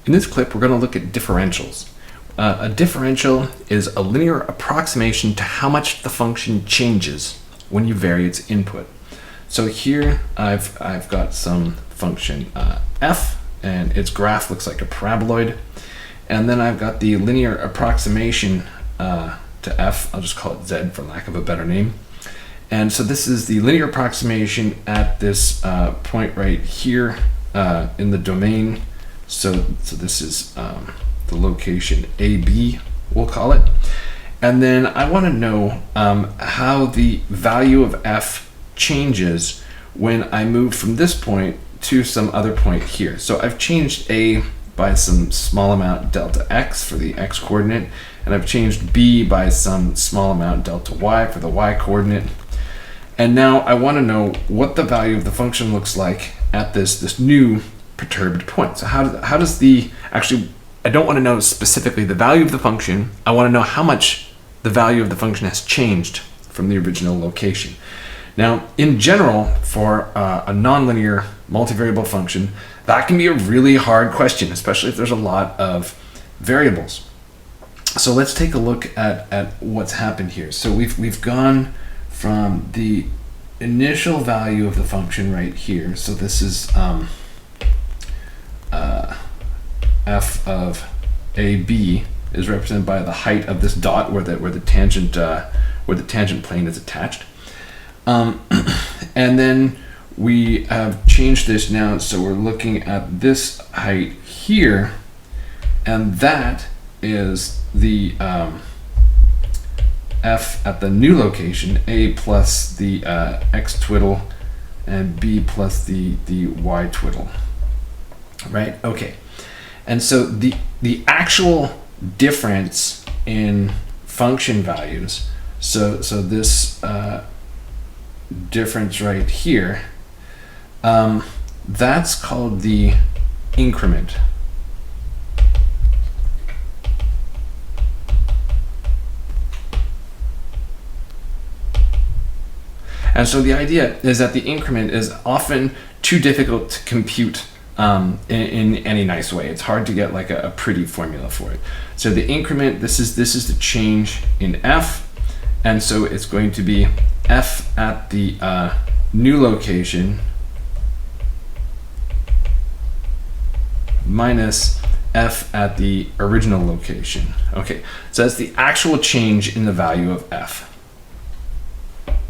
In this clip, we're going to look at differentials. A differential is a linear approximation to how much the function changes when you vary its input. So here I've got some function f, and its graph looks like a paraboloid. And then I've got the linear approximation to f, I'll just call it z for lack of a better name. And so this is the linear approximation at this point right here in the domain. So this is the location AB, we'll call it. And then I want to know how the value of f changes when I move from this point to some other point here. So I've changed a by some small amount delta x for the x coordinate, and I've changed b by some small amount delta y for the y coordinate. And now I want to know what the value of the function looks like at this new perturbed point. So how does the, actually, I don't want to know specifically the value of the function. I want to know how much the value of the function has changed from the original location. Now, in general, for a nonlinear multivariable function, that can be a really hard question, especially if there's a lot of variables. So let's take a look at what's happened here. So we've gone from the initial value of the function right here. So this is f of AB is represented by the height of this dot where the tangent plane is attached. And then we have changed this now, so we're looking at this height here, and that is the f at the new location, a plus the x twiddle, and b plus the y twiddle. Right? Okay. And so the actual difference in function values, so this difference right here, that's called the increment. And so the idea is that the increment is often too difficult to compute in any nice way. It's hard to get like a pretty formula for it. So the increment, this is the change in f, and so it's going to be f at the new location minus f at the original location. Okay, so that's the actual change in the value of f.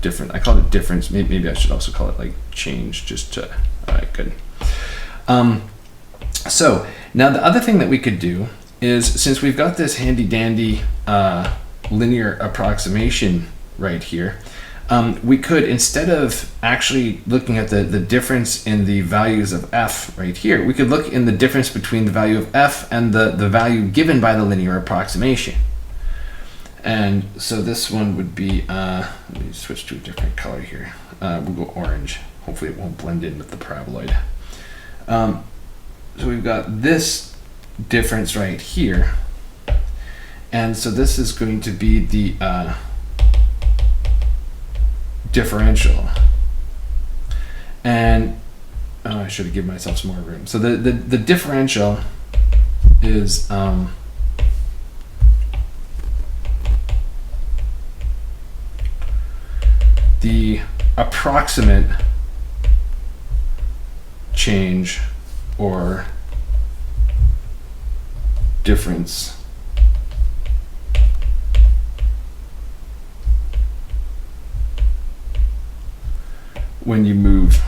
I called it difference. Maybe I should also call it like change, just to, all right, good. So now the other thing that we could do is, since we've got this handy dandy linear approximation right here, we could, instead of actually looking at the difference in the values of f right here, we could look in the difference between the value of f and the value given by the linear approximation. And so this one would be, let me switch to a different color here. We'll go orange. Hopefully it won't blend in with the paraboloid. So we've got this difference right here. And so this is going to be the differential. And I should have given myself some more room. So the differential is the approximate change or difference when you move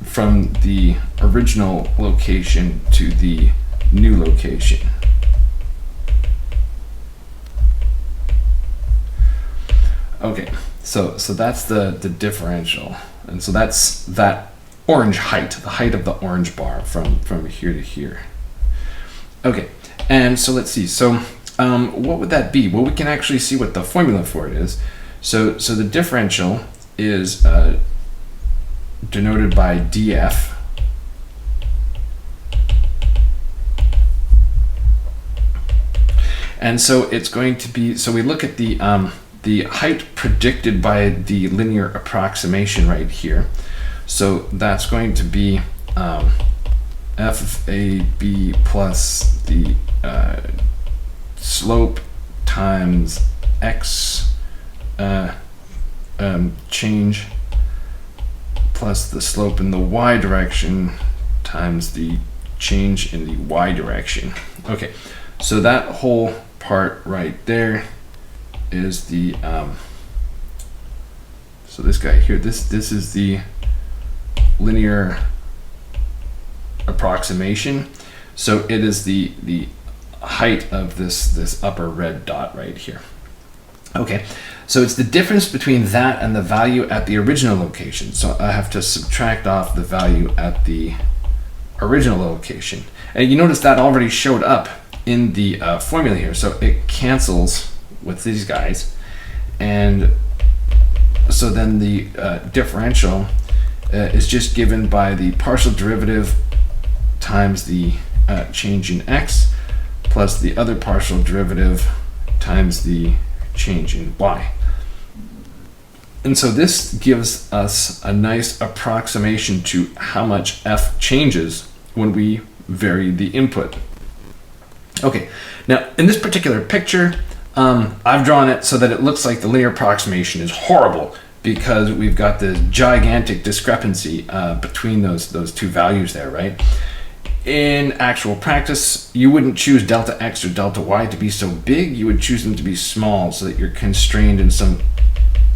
from the original location to the new location. Okay, so that's the differential, and so that's that orange height, the height of the orange bar from here to here. Okay, and so let's see. So what would that be? Well, we can actually see what the formula for it is. So the differential is denoted by df. And so it's going to be, so we look at the height predicted by the linear approximation right here. So that's going to be f of AB plus the slope times x change plus the slope in the y direction times the change in the y direction. Okay, so that whole part right there is the so this guy here, this is the linear approximation. So it is the height of this upper red dot right here. Okay, so it's the difference between that and the value at the original location. So I have to subtract off the value at the original location. And you notice that already showed up in the formula here. So it cancels with these guys. And so then the differential is just given by the partial derivative times the change in x plus the other partial derivative times the change in y. And so this gives us a nice approximation to how much f changes when we vary the input. Okay, now in this particular picture, I've drawn it so that it looks like the linear approximation is horrible because we've got this gigantic discrepancy between those two values there, right? In actual practice, you wouldn't choose delta x or delta y to be so big. You would choose them to be small so that you're constrained in some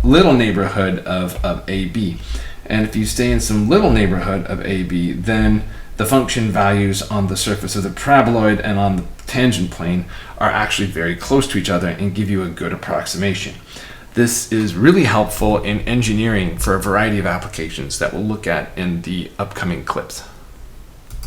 little neighborhood of AB. And if you stay in some little neighborhood of AB, then the function values on the surface of the paraboloid and on the tangent plane are actually very close to each other and give you a good approximation. This is really helpful in engineering for a variety of applications that we'll look at in the upcoming clips.